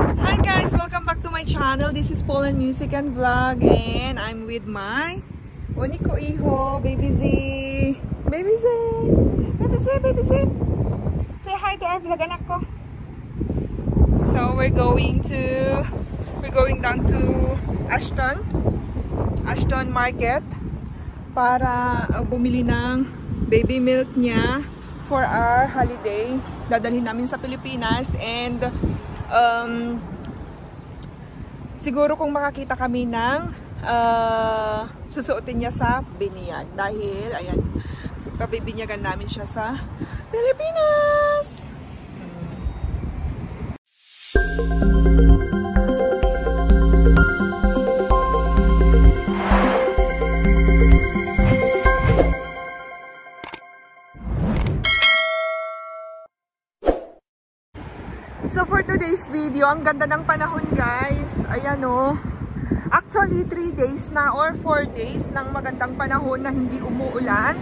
Hi guys, welcome back to my channel. This is Poland Music and Vlog, and I'm with my Uniko Iho, Baby Z. Baby Z! Baby Z! Baby Z! Say hi to our vlog, anak ko. So we're going down to Ashton Market para bumili ng baby milk niya for our holiday. Dadalhin namin sa Pilipinas, and siguro kung makakita kami ng susuotin niya sa biniyag, dahil ayan, pabibinyagan namin siya sa Pilipinas. So for today's video, ang ganda ng panahon guys. Ayan o. Actually 3 days na or 4 days ng magandang panahon na hindi umuulan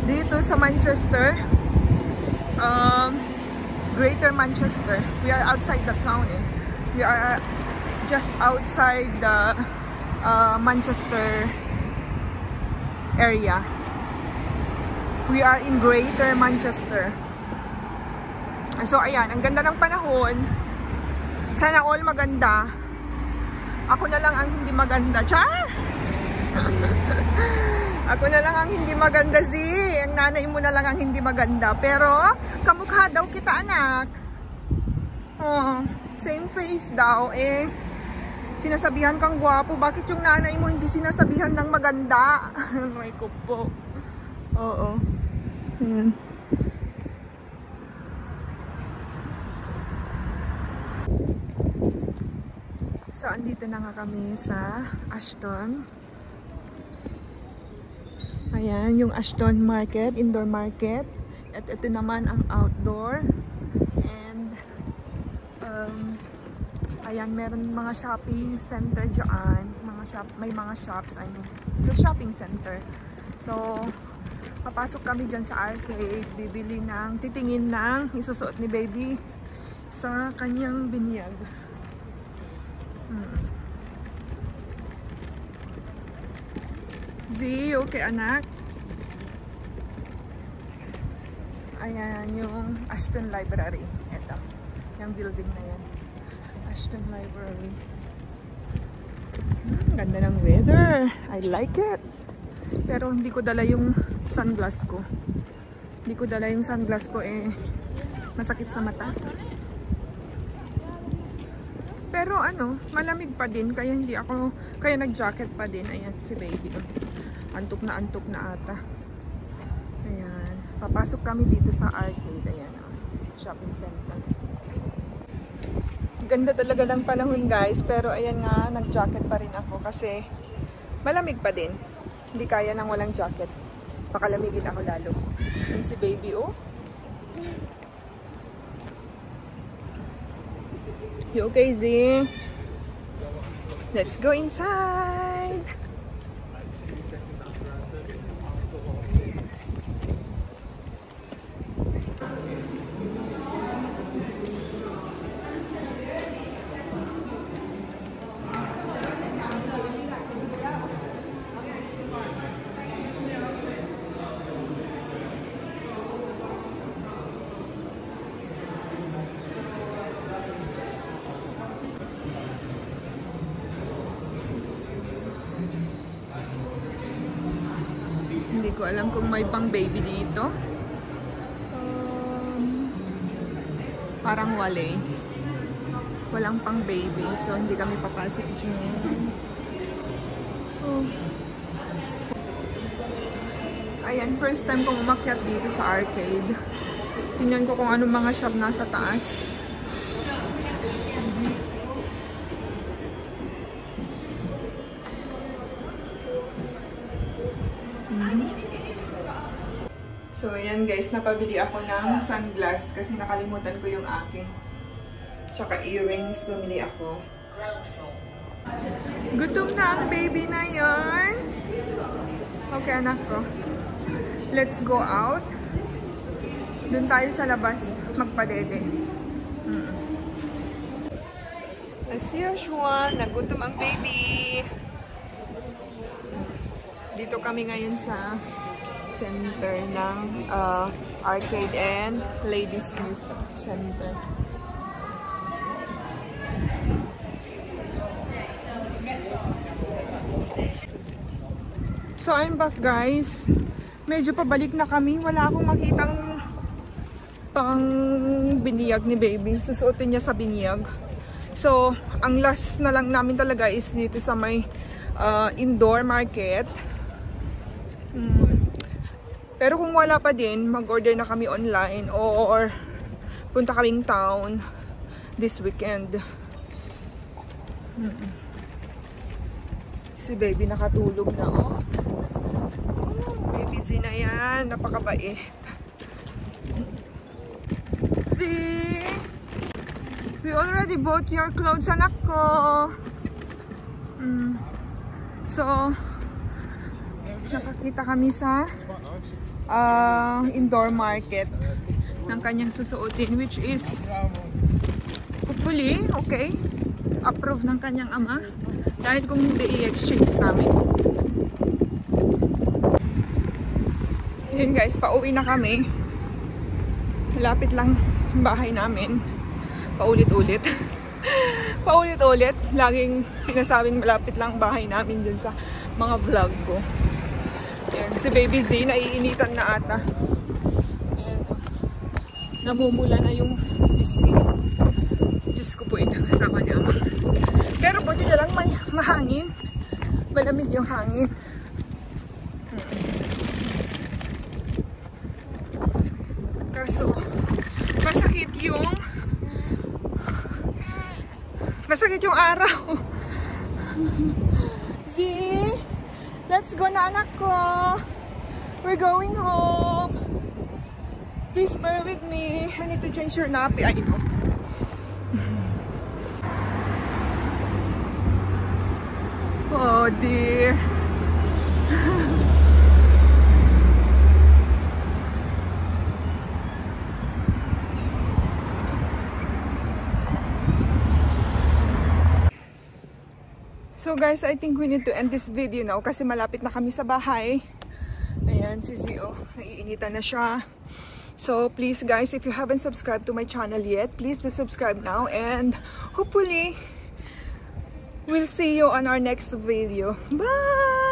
dito sa Manchester. Greater Manchester. We are outside the town eh. We are just outside the Manchester area. We are in Greater Manchester. So ayan, ang ganda ng panahon. Sana all maganda. Ako na lang ang hindi maganda. Char! Ako na lang ang hindi maganda, Z. Ang nanay mo na lang ang hindi maganda. Pero kamukha daw kita, anak. Oh, same face daw. Eh, sinasabihan kang gwapo. Bakit yung nanay mo hindi sinasabihan ng maganda? Ay ko po. Oo. Ayan. So, andito na nga kami sa Ashton. Ayan, yung Ashton Market, indoor market. At ito naman ang outdoor. And, ayan, meron mga shopping center dyan. May mga shops, I mean. It's a shopping center. So, papasok kami dyan sa arcade. Bibili ng, titingin ng isusuot ni baby sa kanyang binyag. Z, okay anak? Ayan yung Ashton Library. Ito, yung building na yan. Ashton Library. Ganda ng weather. I like it. Pero hindi ko dala yung sunglass ko. Hindi ko dala yung sunglass ko eh. Masakit sa mata. Pero ano, malamig pa din, kaya hindi ako, kaya nag-jacket pa din. Ayan, si baby. Antok na ata. Ayan, papasok kami dito sa arcade. Ayan, shopping center. Ganda talaga ng panahon guys, pero ayan nga, nag-jacket pa rin ako kasi malamig pa din. Hindi kaya nang walang jacket. Pakalamigin ako lalo. Ayan si baby, oh. You okay, Z? Let's go inside. Hindi ko alam kung may pang baby dito. Parang wala eh. Walang pang baby, so hindi kami papasok dyan. Oh. Ayan, first time kong umakyat dito sa arcade. Tingnan ko kung anong mga shop nasa taas. So, ayan guys, napabili ako ng sunglass kasi nakalimutan ko yung akin. Tsaka earrings, bumili ako. Gutom na ang baby na yarn. Okay, anak ko. Let's go out. Doon tayo sa labas, magpadede. As usual, nagutom ang baby. Dito kami ngayon sa center ng arcade and ladies youth center. So I'm back guys. Medyo pabalik na kami. Wala akong makitang pang biniyag ni baby. Susuotin niya sa biniyag. So ang last na lang namin talaga is dito sa may indoor market. Pero kung wala pa din, mag-order na kami online or punta kaming town this weekend. Si baby nakatulog na oh. Baby Z na yan, napakabait. Z, we already bought your clothes, anak ko. So nakakita kami sa indoor market ng kanyang susuotin, which is hopefully okay, approve ng kanyang ama, dahil kung hindi i-exchange namin. Yun guys, pauwi na kami. Lapit lang bahay namin. Paulit-ulit. Paulit-ulit. Laging sinasabing malapit lang bahay namin dyan sa mga vlog ko. Ayan, si Baby Z, naiinitan na ata. Ayan. Namumula na yung pisngi. Diyos ko po, inakasama niya. Pero buti na lang may mahangin. Malamig yung hangin. Kaso, masakit yung araw. See? Let's go na, anak ko. We're going home. Please bear with me. I need to change your nappy. I know. Oh dear. So guys, I think we need to end this video now kasi malapit na kami sa bahay. Ayan, si Zio, naiinitan na siya. So please guys, if you haven't subscribed to my channel yet, please do subscribe now, and hopefully we'll see you on our next video. Bye!